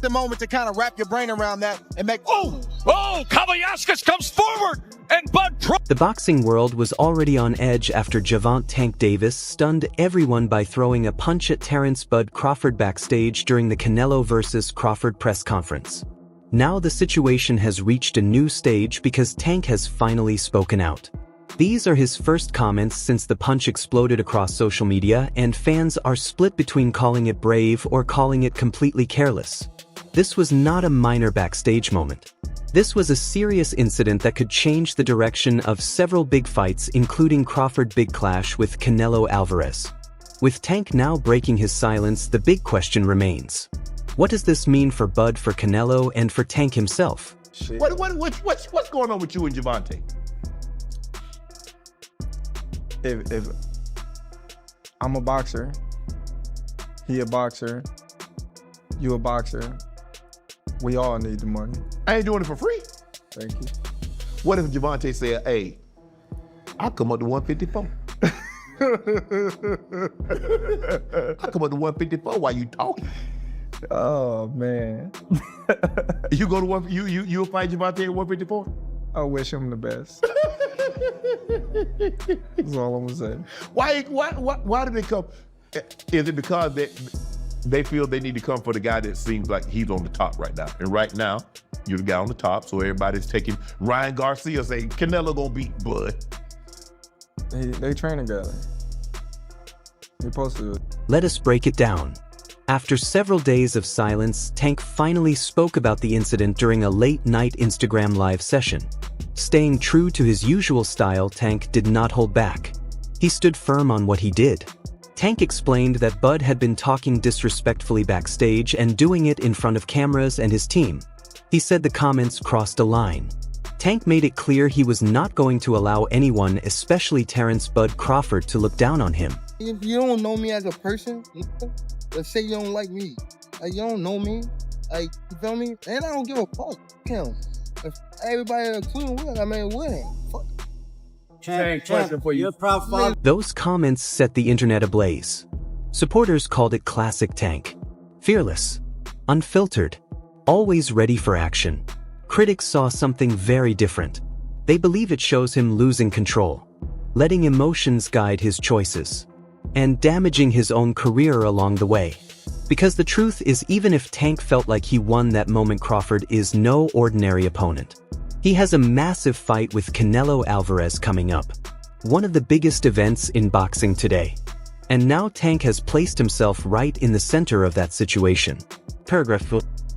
the moment to kind of wrap your brain around that and make, Kavaliauskas comes forward and Bud. The boxing world was already on edge after Gervonta "Tank" Davis stunned everyone by throwing a punch at Terence "Bud" Crawford backstage during the Canelo vs. Crawford press conference. Now the situation has reached a new stage because Tank has finally spoken out. These are his first comments since the punch exploded across social media, and fans are split between calling it brave or calling it completely careless. This was not a minor backstage moment. This was a serious incident that could change the direction of several big fights, including Crawford's big clash with Canelo Alvarez. With Tank now breaking his silence, the big question remains. What does this mean for Bud, for Canelo, and for Tank himself? What's going on with you and Gervonta? If I'm a boxer, he a boxer, you a boxer, we all need the money. I ain't doing it for free. Thank you. What if Gervonta said, hey, I'll come up to 154. I'll come up to 154 while you talking. Oh man. You go to you'll fight Gervonta at 154? I wish him the best. That's all I'm gonna say. Why do they come? Is it because they feel they need to come for the guy that seems like he's on the top right now? And right now, you're the guy on the top, so everybody's taking Ryan Garcia saying Canelo gonna beat Bud. They train together. They're supposed to. Let us break it down. After several days of silence, Tank finally spoke about the incident during a late-night Instagram live session. Staying true to his usual style, Tank did not hold back. He stood firm on what he did. Tank explained that Bud had been talking disrespectfully backstage and doing it in front of cameras and his team. He said the comments crossed a line. Tank made it clear he was not going to allow anyone, especially Terence "Bud" Crawford, to look down on him. if you don't know me as a person, let's say you don't like me, like you don't know me, like you feel me, and I don't give a fuck. Him. If everybody in the team win, I mean win. Fuck. Question for you. Those comments set the internet ablaze. Supporters called it classic Tank. Fearless, unfiltered, always ready for action. Critics saw something very different. They believe it shows him losing control, letting emotions guide his choices, and damaging his own career along the way. Because the truth is, even if Tank felt like he won that moment, Crawford is no ordinary opponent. He has a massive fight with Canelo Alvarez coming up, one of the biggest events in boxing today. And now Tank has placed himself right in the center of that situation. Paragraph.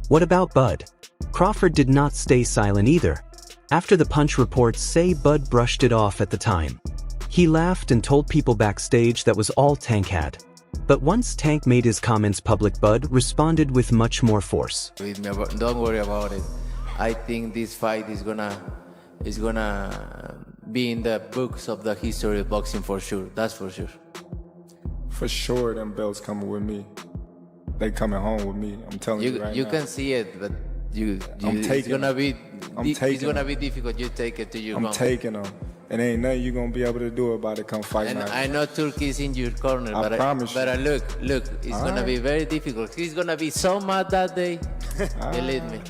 What about Bud? Crawford did not stay silent either. After the punch, reports say Bud brushed it off at the time. He laughed and told people backstage that was all Tank had. But once Tank made his comments public, Bud responded with much more force. Don't worry about it. I think this fight is gonna be in the books of the history of boxing for sure. That's for sure. For sure, them belts coming with me. They coming home with me. I'm telling you right now. You can see it, but it's gonna be difficult. You take it to your home. I'm taking them. And ain't nothing you gonna be able to do about it come fight night. I know Turkey's in your corner, I promise you. But look, it's gonna be very difficult. He's gonna be so mad that day. Believe me.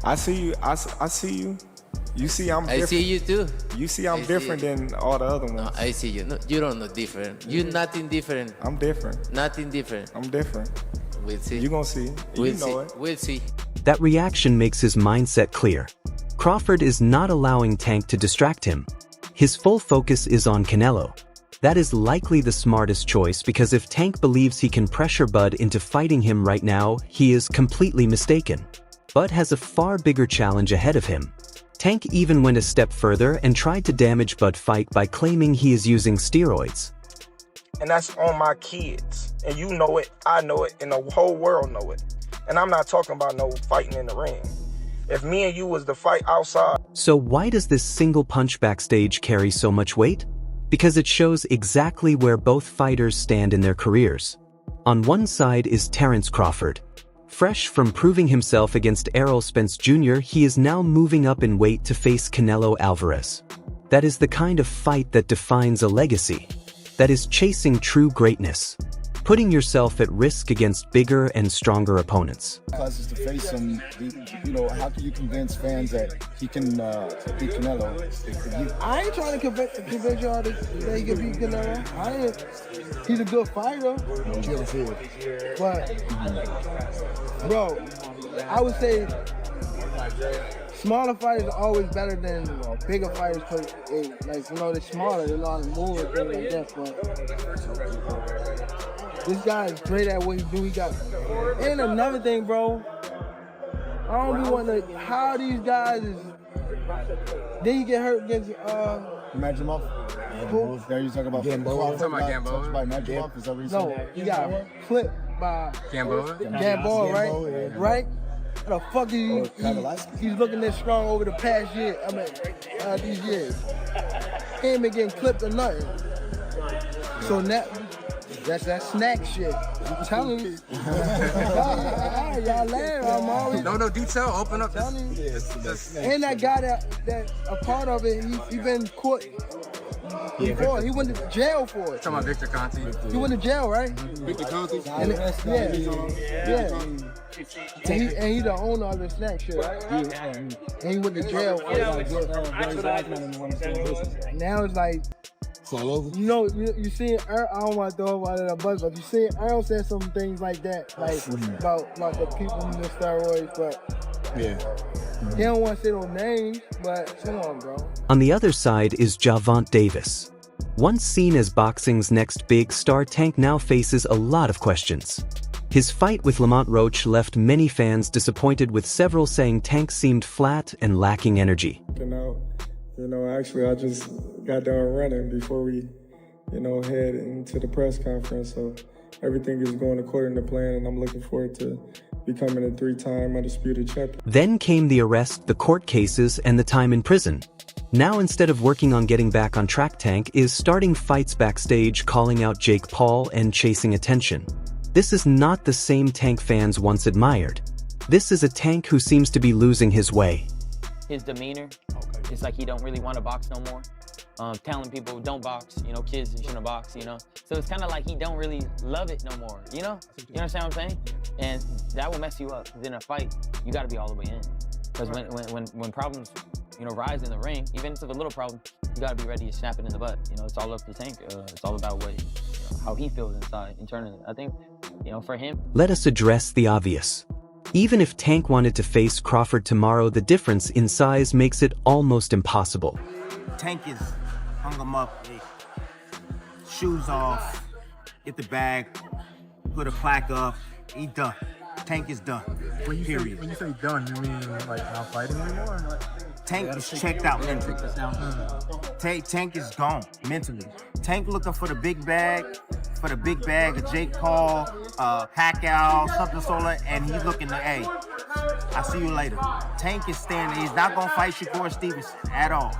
I see you. I see you. You see I'm different. I see you too. You see I'm different than all the other ones. No, I see you. No, you don't know different. You're nothing different. I'm different. Nothing different. I'm different. We'll see. You gonna see. We'll you know see. it. We'll see. That reaction makes his mindset clear. Crawford is not allowing Tank to distract him. His full focus is on Canelo. That is likely the smartest choice, because if Tank believes he can pressure Bud into fighting him right now, he is completely mistaken. Bud has a far bigger challenge ahead of him. Tank even went a step further and tried to damage Bud's fight by claiming he is using steroids. And that's on my kids. And you know it, I know it, and the whole world know it. And I'm not talking about no fighting in the ring. If me and you was to fight outside. So why does this single punch backstage carry so much weight? Because it shows exactly where both fighters stand in their careers. On one side is Terence Crawford. Fresh from proving himself against Errol Spence Jr., he is now moving up in weight to face Canelo Alvarez. That is the kind of fight that defines a legacy. That is chasing true greatness. putting yourself at risk against bigger and stronger opponents. Causes to face him, you know, how can you convince fans that he can beat Canelo? I ain't trying to convince y'all that he can beat Canelo. He's a good fighter. But, bro, I would say smaller fighters are always better than bigger fighters because, like, you know, they're smaller, they know how to move and things like that. But this guy is great at what he do. He got. And another thing, bro, I don't be wanting to. How these guys is. Then he get hurt against. Magimov? There you talking about Gamboa. Magimov? Is that what you said? No, he got clipped by Gamboa? Gamboa, right? Yeah. Right? How the fuck is he's looking this strong over the past year? I mean, these years. He ain't been getting clipped or nothing. So now, that's that snack shit. I'm telling you. Y'all laugh. I'm always. No, do tell. Open up. Telling you. And that guy that a part of it, he been caught before. He went to jail for it. Talking about Victor Conte. He went to jail, right? Victor Conte? Yeah. And he the owner of the snack shit, right? And he went to jail for it. Now it's like, It's all over? you know, you see Earl, I don't want to throw him out of the bus, but you see Earl said some things like that, like about the people in the steroids, but he don't want to say no names, but come on, bro. On the other side is Gervonta Davis. Once seen as boxing's next big star, Tank now faces a lot of questions. His fight with Lamont Roach left many fans disappointed, with several saying Tank seemed flat and lacking energy. Actually, I just got done running before we, head into the press conference. So everything is going according to plan, and I'm looking forward to becoming a 3-time undisputed champion. Then came the arrest, the court cases, and the time in prison. Now, instead of working on getting back on track, Tank is starting fights backstage, calling out Jake Paul and chasing attention. This is not the same Tank fans once admired. This is a Tank who seems to be losing his way. His demeanor, it's like he don't really want to box no more. Telling people don't box, kids shouldn't box, So it's kind of like he don't really love it no more, You understand what I'm saying? And that will mess you up. Because in a fight, you got to be all the way in. Because when problems, rise in the ring, even if it's a little problem, you got to be ready to snap it in the butt. It's all up to Tank. It's all about how he feels inside, internally. I think, for him. Let us address the obvious. Even if Tank wanted to face Crawford tomorrow, the difference in size makes it almost impossible. Tank is hung him up, shoes off, get the bag, put a plaque up, he done. Tank is done. When you say done, you mean like not fighting anymore? Tank is checked out mentally. Tank is gone mentally. Tank looking for the big bag, of Jake Paul, Pacquiao, something sort, and he's looking to, hey, I'll see you later. Tank is standing. He's not gonna fight Shakur Stevenson at all.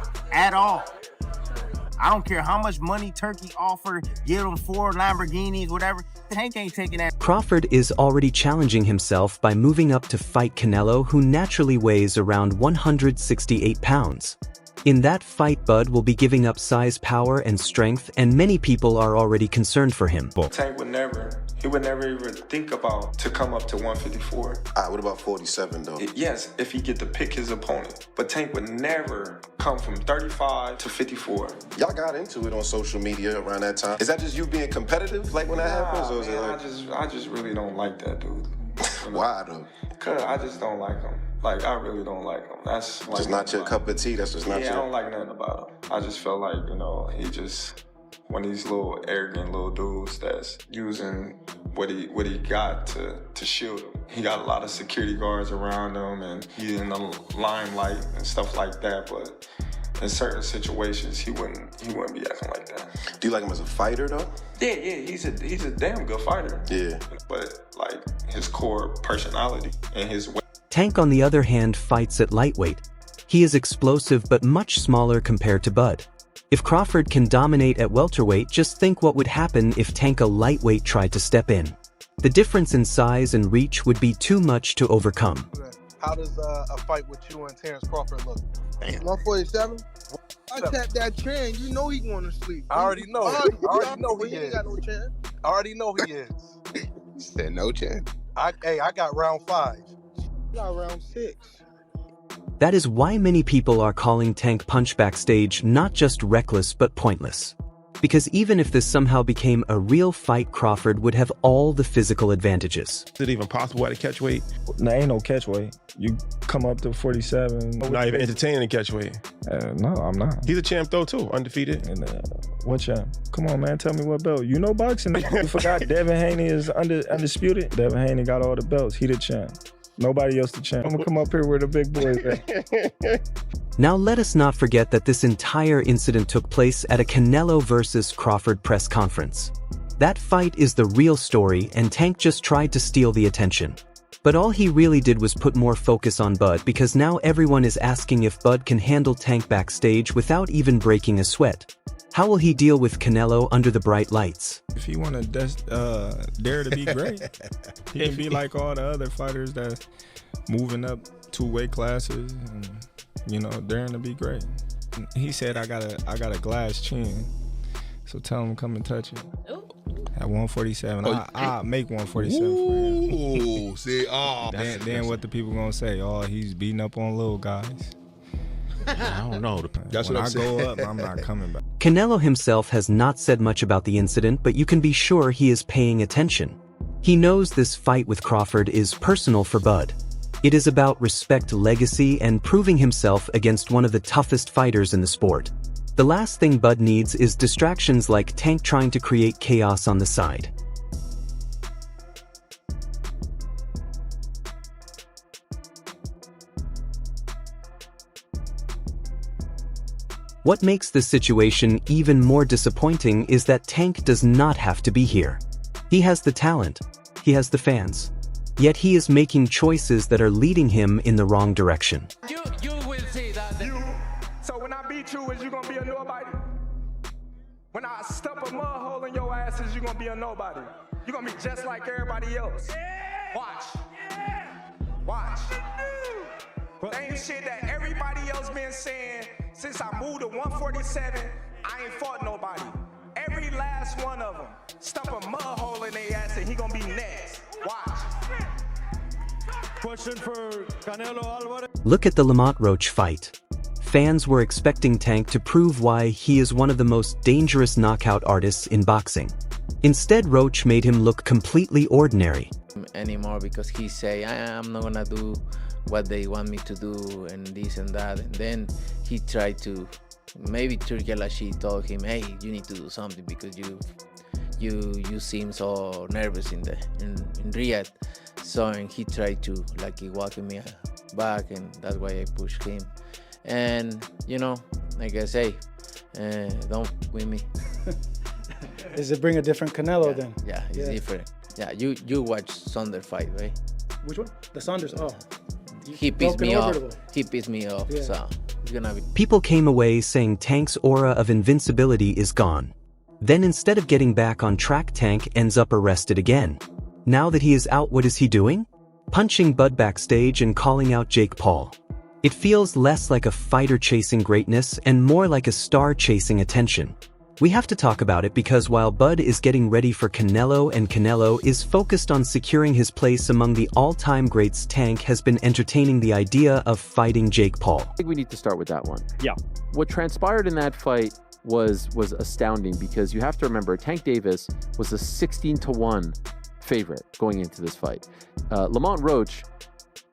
I don't care how much money Turkey offered, give him 4 Lamborghinis, whatever. Tank ain't taking that. Crawford is already challenging himself by moving up to fight Canelo, who naturally weighs around 168 pounds. In that fight, Bud will be giving up size, power, and strength, and many people are already concerned for him. Tank would never even think about to come up to 154. What about 47 though? Yes, if he get to pick his opponent. But Tank would never come from 35 to 54. Y'all got into it on social media around that time. Is that just you being competitive, like when that happens? Or is it like... I just really don't like that dude. Why though? Cause I just don't like him. Like, I really don't like him. That's like just not your cup of tea. That's just not your... I don't like nothing about him. I just feel like, he just one of these little arrogant little dudes that's using what he got to shield him. He got a lot of security guards around him, and he's in the limelight and stuff like that. But in certain situations, he wouldn't be acting like that. Do you like him as a fighter though? Yeah, he's a damn good fighter. Yeah. But like his core personality and his way. Tank, on the other hand, fights at lightweight. He is explosive but much smaller compared to Bud. If Crawford can dominate at welterweight, just think what would happen if Tank, a lightweight, tried to step in. The difference in size and reach would be too much to overcome. How does a fight with you and Terence Crawford look? 147? I tapped that trend. You know he going to sleep. I already know. I already know he ain't got no chance. I already know he is. Said no chance. I got round 5. You got round 6. That is why many people are calling Tank Punch Backstage not just reckless but pointless. Because even if this somehow became a real fight, Crawford would have all the physical advantages. Is it even possible at a catch weight? Nah, ain't no catch weight. You come up to 47. Not even entertaining catch weight. No, I'm not. He's a champ though too, undefeated. And, what champ? Come on, man, tell me what belt. You know boxing. You forgot Devin Haney is undisputed. Devin Haney got all the belts. He the champ. Nobody else the champ. I'm gonna come up here where the big boys at. Now let us not forget that this entire incident took place at a Canelo versus Crawford press conference. That fight is the real story, and Tank just tried to steal the attention. But all he really did was put more focus on Bud, because now everyone is asking if Bud can handle Tank backstage without even breaking a sweat. How will he deal with Canelo under the bright lights? If he want to dare to be great, he can be like all the other fighters that moving up 2 weight classes and, you know, daring to be great. He said, I got a glass chin, so tell him come and touch it. At 147, I'll make 147 for him. Ooh, see, then what the people gonna say? Oh, he's beating up on little guys. I don't know. That's when what I'm saying. I go up, I'm not coming back. Canelo himself has not said much about the incident, but you can be sure he is paying attention. He knows this fight with Crawford is personal for Bud. It is about respect, legacy, and proving himself against one of the toughest fighters in the sport. The last thing Bud needs is distractions like Tank trying to create chaos on the side. What makes this situation even more disappointing is that Tank does not have to be here. He has the talent, he has the fans, yet he is making choices that are leading him in the wrong direction. You will see that. So when I beat you, is you gonna be a nobody? When I stuff a mud hole in your ass, is you gonna be a nobody? You gonna be just like everybody else. Watch. Watch. Same shit that everybody else been saying since I moved to 147. I ain't fought nobody. Every last one of them stuff a mud hole in their ass, and he gonna be next. Watch. Question for Canelo Alvarez. Look at the Lamont Roach fight. Fans were expecting Tank to prove why he is one of the most dangerous knockout artists in boxing. Instead, Roach made him look completely ordinary. Anymore, because he say, I'm not gonna do what they want me to do and this and that, and then he tried to, maybe Turki Al-Rashid told him, hey, you need to do something because you seem so nervous in Riyadh. So and he tried to like walking me back, and that's why I pushed him. And you know, like I say, don't win me. Does it bring a different Canelo then? Yeah, it's different. Yeah, you watch Saunders fight, right? Which one? The Saunders. Oh. He pissed me off. He pissed me off. Yeah. So it's gonna be. People came away saying Tank's aura of invincibility is gone. Then instead of getting back on track, Tank ends up arrested again. Now that he is out, what is he doing? Punching Bud backstage and calling out Jake Paul. It feels less like a fighter chasing greatness and more like a star chasing attention. We have to talk about it because while Bud is getting ready for Canelo and Canelo is focused on securing his place among the all-time greats, Tank has been entertaining the idea of fighting Jake Paul. I think we need to start with that one. Yeah. What transpired in that fight was astounding, because you have to remember Tank Davis was a 16-1 favorite going into this fight. Lamont Roach,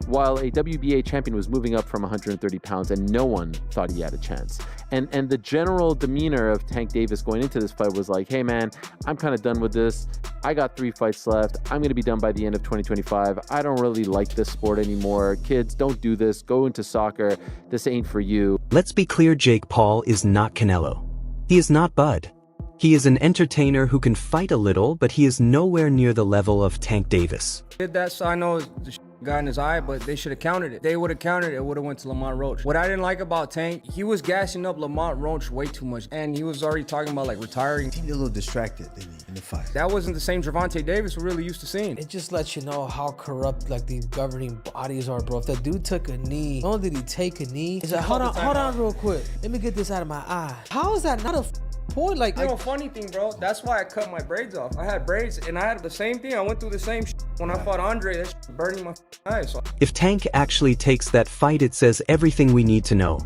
while a WBA champion, was moving up from 130 pounds, and no one thought he had a chance. And the general demeanor of Tank Davis going into this fight was like, hey man, I'm kind of done with this. I got 3 fights left. I'm going to be done by the end of 2025. I don't really like this sport anymore. Kids, don't do this. Go into soccer. This ain't for you. Let's be clear, Jake Paul is not Canelo. He is not Bud. He is an entertainer who can fight a little, but he is nowhere near the level of Tank Davis. Did that, so I know the got in his eye, but they should have countered it. They would have countered it, it would have went to Lamont Roach. What I didn't like about Tank, he was gassing up Lamont Roach way too much, and he was already talking about like retiring. He seemed a little distracted in the fight. That wasn't the same Gervonta Davis we're really used to seeing. It just lets you know how corrupt like these governing bodies are, bro. If that dude took a knee, not only did he take a knee, he's like, hold on real quick. Let me get this out of my eye. How is that not a point. Like, You know, funny thing, bro. That's why I cut my braids off. I had braids, and I had the same thing. I went through the same shit when I fought Andre. That shit burning my eyes. So If Tank actually takes that fight, it says everything we need to know.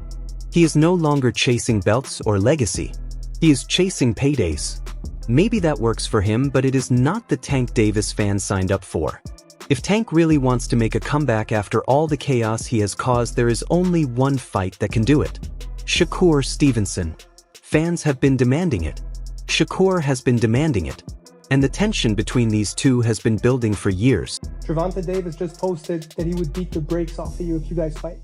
He is no longer chasing belts or legacy. He is chasing paydays. Maybe that works for him, but it is not the Tank Davis fans signed up for. If Tank really wants to make a comeback after all the chaos he has caused, there is only one fight that can do it. Shakur Stevenson. Fans have been demanding it. Shakur has been demanding it. And the tension between these two has been building for years. Gervonta Davis just posted that he would beat the brakes off of you if you guys fight.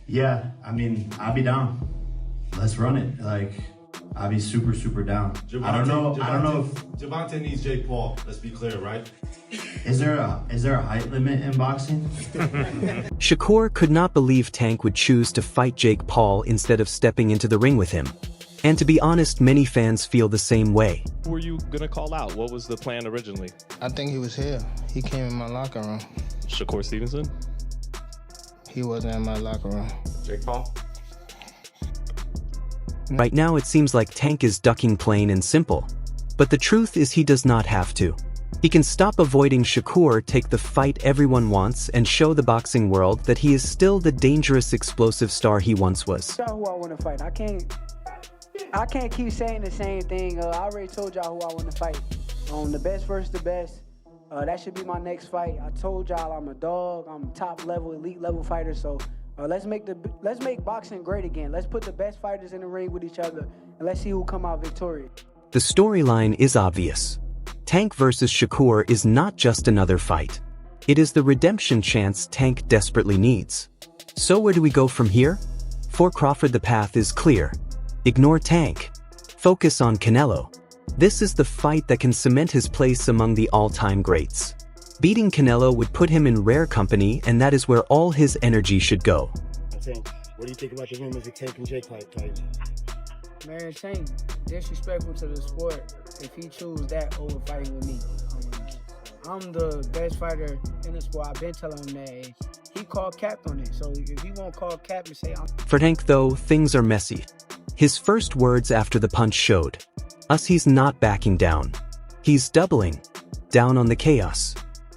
Yeah, I mean, I'll be down. Let's run it. Like, I'll be super, super down. I don't know if Gervonta needs Jake Paul. Let's be clear, right? is there a height limit in boxing? Shakur could not believe Tank would choose to fight Jake Paul instead of stepping into the ring with him. And to be honest, many fans feel the same way. Who were you gonna call out? What was the plan originally? I think he was here. He came in my locker room. Shakur Stevenson? He wasn't in my locker room. Jake Paul? Right now it seems like Tank is ducking plain and simple. But the truth is he does not have to. He can stop avoiding Shakur, take the fight everyone wants, and show the boxing world that he is still the dangerous, explosive star he once was. Who I want to fight. I can't keep saying the same thing. I already told y'all who I want to fight. The best versus the best. That should be my next fight. I told y'all I'm a dog. I'm top level, elite level fighter. So let's make boxing great again. Let's put the best fighters in the ring with each other, and let's see who come out victorious. The storyline is obvious. Tank versus Shakur is not just another fight. It is the redemption chance Tank desperately needs. So where do we go from here? For Crawford, the path is clear. Ignore Tank. Focus on Canelo. This is the fight that can cement his place among the all-time greats. Beating Canelo would put him in rare company, and that is where all his energy should go. Tank, what do you think about the rumors of Tank and Jake fight? Man, Tank, disrespectful to the sport if he choose that over fighting with me. I'm the best fighter in the sport. I've been telling him that. He called cap on it. So if he won't call cap and say For Tank, though, things are messy. His first words after the punch showed us he's not backing down. He's doubling down on the chaos.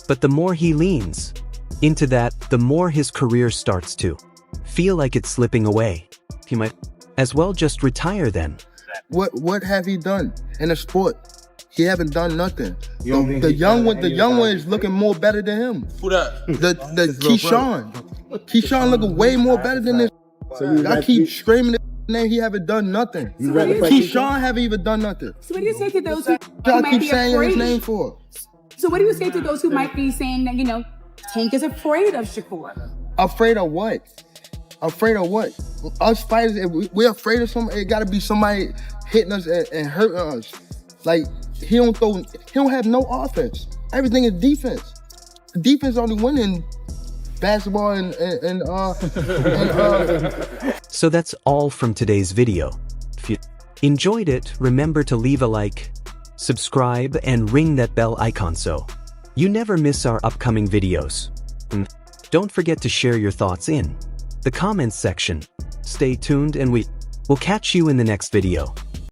But the more he leans into that, the more his career starts to feel like it's slipping away. He might as well just retire then. What have he done in the sport? He haven't done nothing. The young one is looking more better than him. Who that? The Keyshawn. Keyshawn looking way more better than this. I keep screaming his name. He haven't done nothing. Keyshawn haven't even done nothing. So what do you say to those who Y'all might keep be saying his afraid? name for? So what do you say to those who might be saying that, Tank is afraid of Shakur? Afraid of what? Afraid of what? Us fighters, if we're afraid of somebody, it gotta be somebody hitting us and hurting us. Like, he don't have no offense. Everything is defense. Defense only winning basketball and So that's all from today's video. If you enjoyed it, remember to leave a like, subscribe, and ring that bell icon so you never miss our upcoming videos. And don't forget to share your thoughts in the comments section. Stay tuned and we will catch you in the next video.